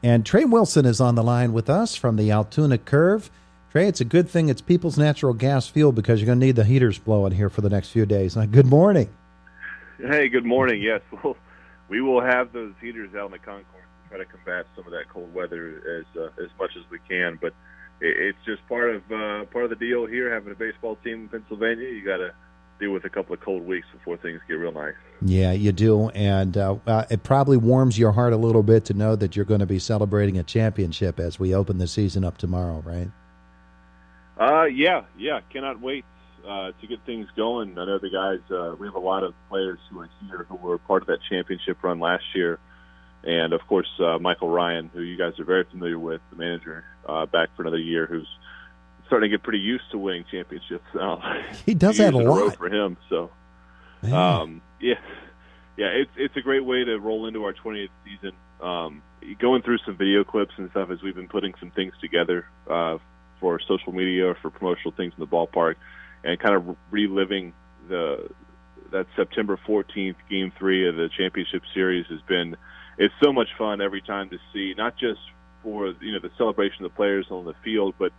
And Trey Wilson is on the line with us from the Altoona Curve. Trey, it's a good thing it's People's Natural Gas Fuel because you're going to need the heaters blowing here for the next few days. Good morning. Hey, good morning. Yes, we will have those heaters out in the concourse to try to combat some of that cold weather as much as we can. But it's just part of the deal here, having a baseball team in Pennsylvania. You got to deal with a couple of cold weeks before things get real nice. Yeah, you do, and it probably warms your heart a little bit to know that you're going to be celebrating a championship as we open the season up tomorrow, right? Yeah, cannot wait to get things going. I know the guys, we have a lot of players who are here who were part of that championship run last year, and of course Michael Ryan, who you guys are very familiar with, the manager, back for another year, who's starting to get pretty used to winning championships now. He does that a lot for him. So, it's a great way to roll into our 20th season. Going through some video clips and stuff as we've been putting some things together for social media or for promotional things in the ballpark, and kind of reliving that September 14th Game 3 of the championship series it's so much fun every time to see, not just for the celebration of the players on the field, but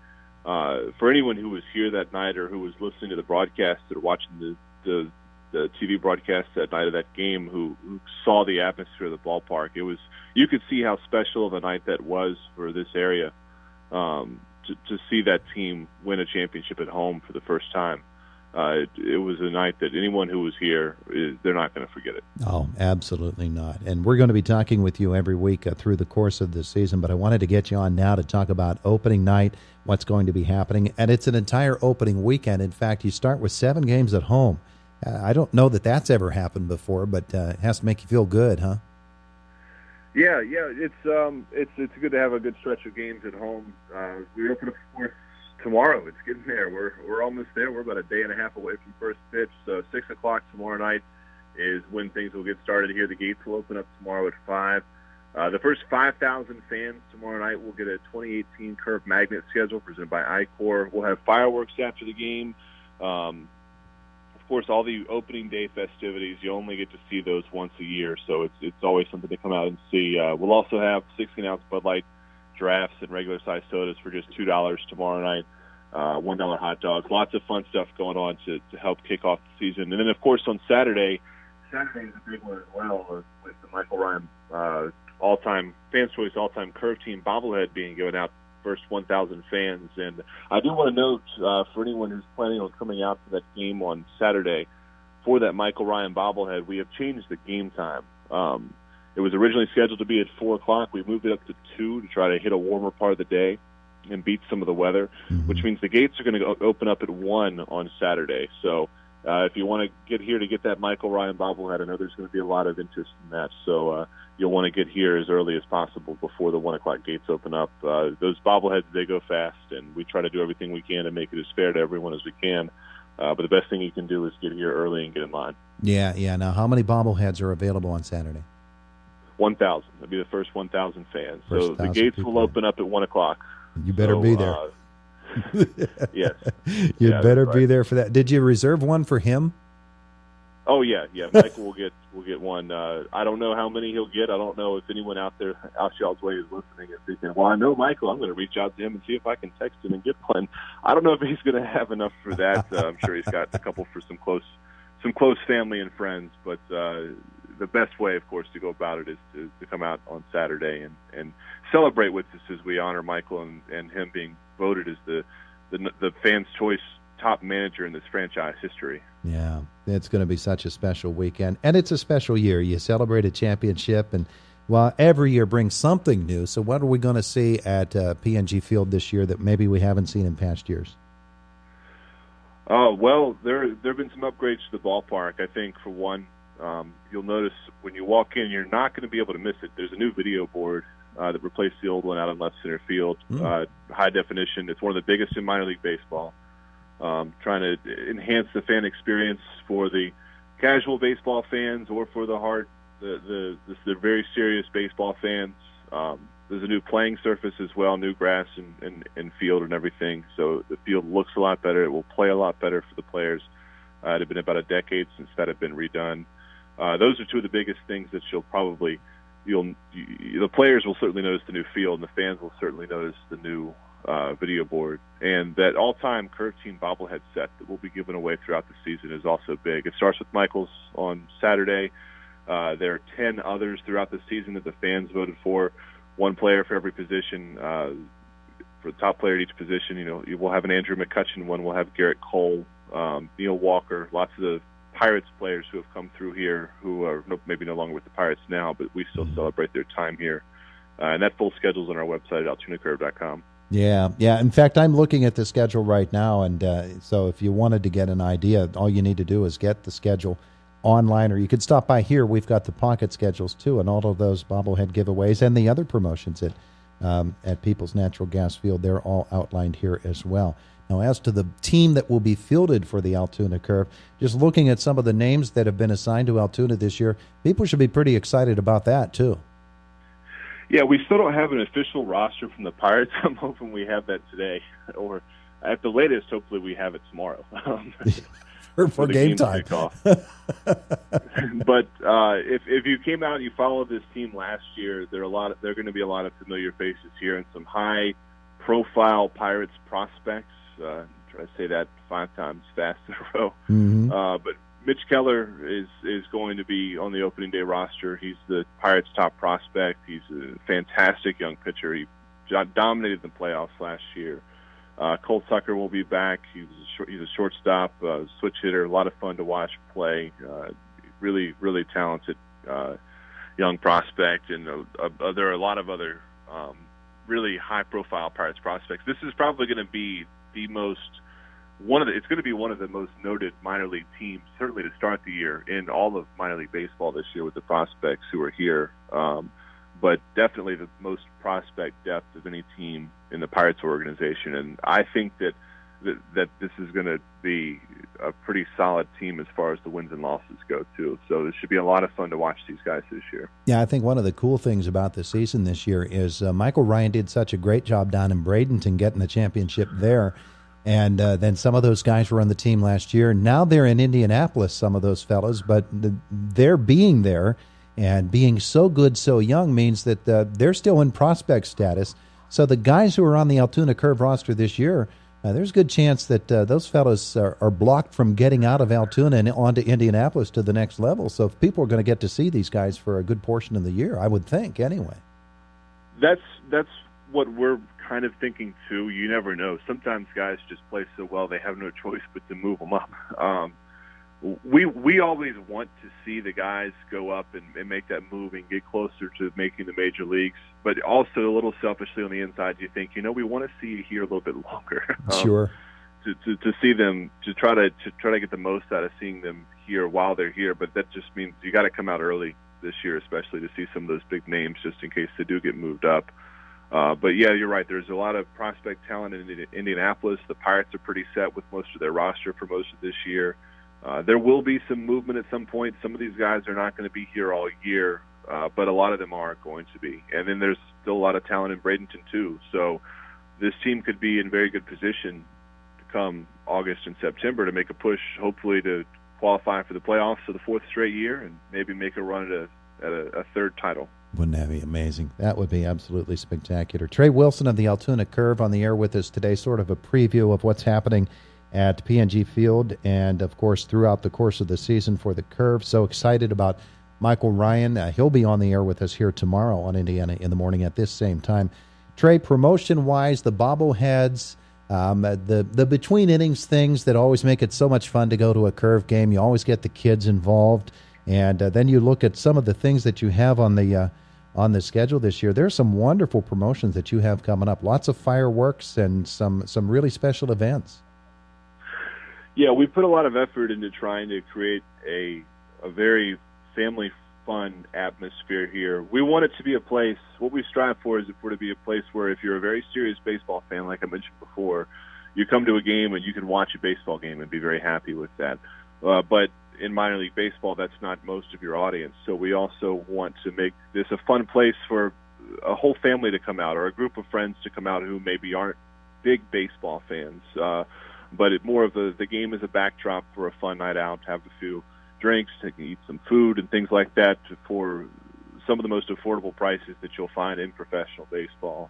for anyone who was here that night or who was listening to the broadcast or watching the TV broadcast that night of that game, who saw the atmosphere of the ballpark. You could see how special of a night that was for this area, to see that team win a championship at home for the first time. It was a night that anyone who was here, they're not going to forget it. Oh, absolutely not. And we're going to be talking with you every week through the course of the season, but I wanted to get you on now to talk about opening night, what's going to be happening. And it's an entire opening weekend. In fact, you start with 7 games at home. I don't know that that's ever happened before, but it has to make you feel good, huh? Yeah. It's good to have a good stretch of games at home. We open up, of course, tomorrow. It's getting there. We're almost there. We're about a day and a half away from first pitch. So 6 o'clock tomorrow night is when things will get started here. The gates will open up tomorrow at 5. The first 5,000 fans tomorrow night will get a 2018 Curve magnet schedule presented by I-Core. We'll have fireworks after the game. Of course, all the opening day festivities, you only get to see those once a year, so it's always something to come out and see. We'll also have 16-ounce Bud Light drafts and regular-sized sodas for just $2 tomorrow night, $1 hot dogs. Lots of fun stuff going on to help kick off the season. And then, of course, on Saturday is a big one as well, with the Michael Ryan all-time Fans' Choice all-time Curve Team bobblehead being given out first 1,000 fans. And I do want to note for anyone who's planning on coming out to that game on Saturday for that Michael Ryan bobblehead, we have changed the game time. It was originally scheduled to be at 4 o'clock. We moved it up to 2 to try to hit a warmer part of the day and beat some of the weather, which means the gates are going to open up at 1 on Saturday. So if you want to get here to get that Michael Ryan bobblehead, I know there's going to be a lot of interest in that. So you'll want to get here as early as possible before the 1 o'clock gates open up. Those bobbleheads, they go fast, and we try to do everything we can to make it as fair to everyone as we can. But the best thing you can do is get here early and get in line. Yeah. Now, how many bobbleheads are available on Saturday? 1,000. That'll be the first 1,000 fans. So the gates will open up at 1 o'clock. You better be there. Yes. You better be there for that. Did you reserve one for him? Oh yeah. Michael will get one. I don't know how many he'll get. I don't know if anyone out y'all's way is listening and thinking, well, I know Michael. I'm going to reach out to him and see if I can text him and get one. I don't know if he's going to have enough for that. I'm sure he's got a couple for some close family and friends. But the best way, of course, to go about it is to come out on Saturday and celebrate with us as we honor Michael and him being voted as the Fans' Choice top manager in this franchise history. Yeah, it's going to be such a special weekend. And it's a special year. You celebrate a championship, and every year brings something new. So what are we going to see at PNG Field this year that maybe we haven't seen in past years? Oh, well, there have been some upgrades to the ballpark. I think, for one, you'll notice when you walk in, you're not going to be able to miss it. There's a new video board that replaced the old one out in left center field. High definition. It's one of the biggest in minor league baseball. Trying to enhance the fan experience for the casual baseball fans or for the very serious baseball fans. There's a new playing surface as well, new grass and field and everything. So the field looks a lot better. It will play a lot better for the players. It had been about a decade since that had been redone. Those are two of the biggest things that you'll probably the players will certainly notice the new field, and the fans will certainly notice the new video board. And that all-time Curve Team bobblehead set that will be given away throughout the season is also big. It starts with Michael's on Saturday. There are 10 others throughout the season that the fans voted for. One player for every position. For the top player at each position, you will have an Andrew McCutcheon one. We'll have Garrett Cole, Neil Walker, lots of the Pirates players who have come through here who are maybe no longer with the Pirates now, but we still celebrate their time here. And that full schedule's on our website at altoonacurve.com. Yeah. In fact, I'm looking at the schedule right now, and so if you wanted to get an idea, all you need to do is get the schedule online, or you could stop by here. We've got the pocket schedules too, and all of those bobblehead giveaways and the other promotions at People's Natural Gas Field. They're all outlined here as well. Now, as to the team that will be fielded for the Altoona Curve, just looking at some of the names that have been assigned to Altoona this year, people should be pretty excited about that too. Yeah, we still don't have an official roster from the Pirates. I'm hoping we have that today, or at the latest, hopefully we have it tomorrow. for game time. But if you came out and you followed this team last year, there are going to be a lot of familiar faces here and some high-profile Pirates prospects. Try to say that 5 times fast in a row. Mm-hmm. But Mitch Keller is going to be on the opening day roster. He's the Pirates' top prospect. He's a fantastic young pitcher. He dominated the playoffs last year. Cole Tucker will be back. He's a shortstop, switch hitter, a lot of fun to watch play. Really, really talented young prospect, and there are a lot of other really high-profile Pirates prospects. This is probably going to be it's going to be one of the most noted minor league teams, certainly to start the year, in all of minor league baseball this year with the prospects who are here. But definitely the most prospect depth of any team in the Pirates organization. And I think that this is going to be a pretty solid team as far as the wins and losses go, too. So it should be a lot of fun to watch these guys this year. Yeah, I think one of the cool things about the season this year is Michael Ryan did such a great job down in Bradenton getting the championship there. And then some of those guys were on the team last year. Now they're in Indianapolis, some of those fellas, but their being there and being so good so young means that they're still in prospect status. So the guys who are on the Altoona Curve roster this year, there's a good chance that those fellas are blocked from getting out of Altoona and onto Indianapolis to the next level. So if people are going to get to see these guys for a good portion of the year, I would think, anyway. That's what we're kind of thinking, too. You never know. Sometimes guys just play so well they have no choice but to move them up. We always want to see the guys go up and make that move and get closer to making the major leagues. But also, a little selfishly on the inside, you think, we want to see you here a little bit longer. Sure. To see them, to try to get the most out of seeing them here while they're here. But that just means you got to come out early this year, especially to see some of those big names, just in case they do get moved up. But yeah, you're right. There's a lot of prospect talent in Indianapolis. The Pirates are pretty set with most of their roster for most of this year. There will be some movement at some point. Some of these guys are not going to be here all year, but a lot of them are going to be. And then there's still a lot of talent in Bradenton, too. So this team could be in very good position to come August and September to make a push, hopefully to qualify for the playoffs for the 4th straight year and maybe make a run at a 3rd title. Wouldn't that be amazing? That would be absolutely spectacular. Trey Wilson of the Altoona Curve on the air with us today, sort of a preview of what's happening at PNG Field and, of course, throughout the course of the season for the Curve. So excited about Michael Ryan. He'll be on the air with us here tomorrow on Indiana in the Morning at this same time. Trey, promotion-wise, the bobbleheads, the between-innings things that always make it so much fun to go to a Curve game. You always get the kids involved. And then you look at some of the things that you have on the schedule this year. There's some wonderful promotions that you have coming up. Lots of fireworks and some really special events. Yeah, we put a lot of effort into trying to create a very family-fun atmosphere here. We want it to be a place, what we strive for is for it to be a place where if you're a very serious baseball fan, like I mentioned before, you come to a game and you can watch a baseball game and be very happy with that. But in minor league baseball, that's not most of your audience. So we also want to make this a fun place for a whole family to come out or a group of friends to come out who maybe aren't big baseball fans. But more of the game is a backdrop for a fun night out, have a few drinks, eat some food and things like that for some of the most affordable prices that you'll find in professional baseball.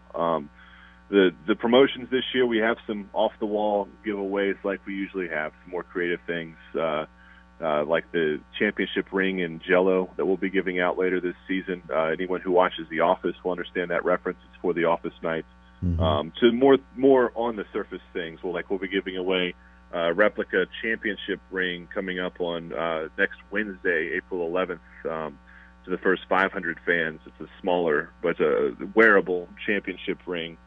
The promotions this year, we have some off-the-wall giveaways like we usually have, some more creative things like the championship ring in Jell-O that we'll be giving out later this season. Anyone who watches The Office will understand that reference. It's for the Office nights. To more on the surface things. We'll be giving away replica championship ring coming up on next Wednesday, April 11th, to the first 500 fans. It's a smaller but a wearable championship ring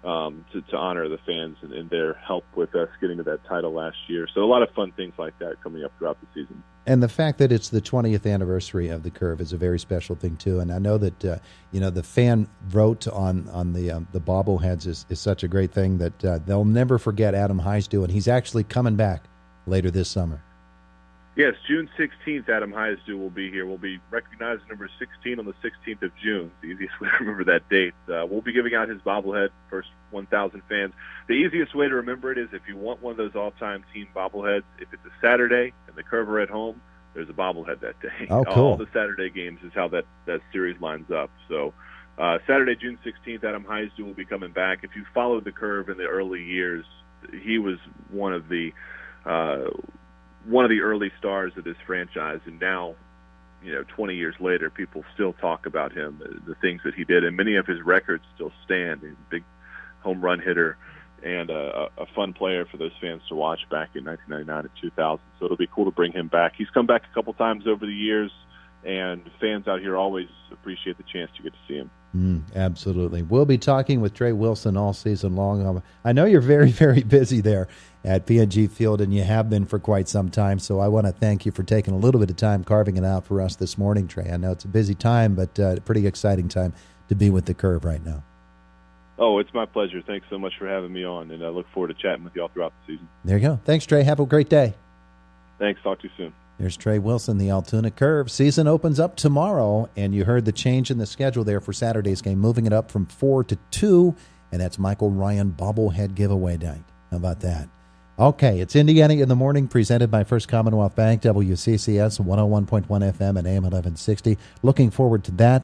to honor the fans and their help with us getting to that title last year. So a lot of fun things like that coming up throughout the season. And the fact that it's the 20th anniversary of the Curve is a very special thing too. And I know that the fan vote on the bobbleheads is such a great thing that they'll never forget Adam Heisdu, and he's actually coming back later this summer. Yes, June 16th, Adam Heisdu will be here. We'll be recognizing number 16 on the 16th of June. It's the easiest way to remember that date. We'll be giving out his bobblehead, first 1,000 fans. The easiest way to remember it is if you want one of those all-time team bobbleheads, if it's a Saturday and the Curve are at home, there's a bobblehead that day. Oh, cool. All the Saturday games is how that series lines up. So Saturday, June 16th, Adam Heisdu will be coming back. If you followed the Curve in the early years, he was one of the early stars of this franchise, and now, 20 years later, people still talk about him, the things that he did, and many of his records still stand. He's a big home run hitter and a fun player for those fans to watch back in 1999 and 2000. So it'll be cool to bring him back. He's come back a couple times over the years, and fans out here always appreciate the chance to get to see him. Absolutely. We'll be talking with Trey Wilson all season long. I know you're very, very busy there at PNG Field, and you have been for quite some time, so I want to thank you for taking a little bit of time carving it out for us this morning, Trey. I know it's a busy time, but a pretty exciting time to be with the Curve right now. Oh, it's my pleasure. Thanks so much for having me on, and I look forward to chatting with you all throughout the season. There you go. Thanks, Trey. Have a great day. Thanks. Talk to you soon. There's Trey Wilson, the Altoona Curve. Season opens up tomorrow, and you heard the change in the schedule there for Saturday's game, moving it up from 4 to 2, and that's Michael Ryan bobblehead giveaway night. How about that? Okay, it's Indiana in the Morning, presented by First Commonwealth Bank, WCCS 101.1 FM and AM 1160. Looking forward to that.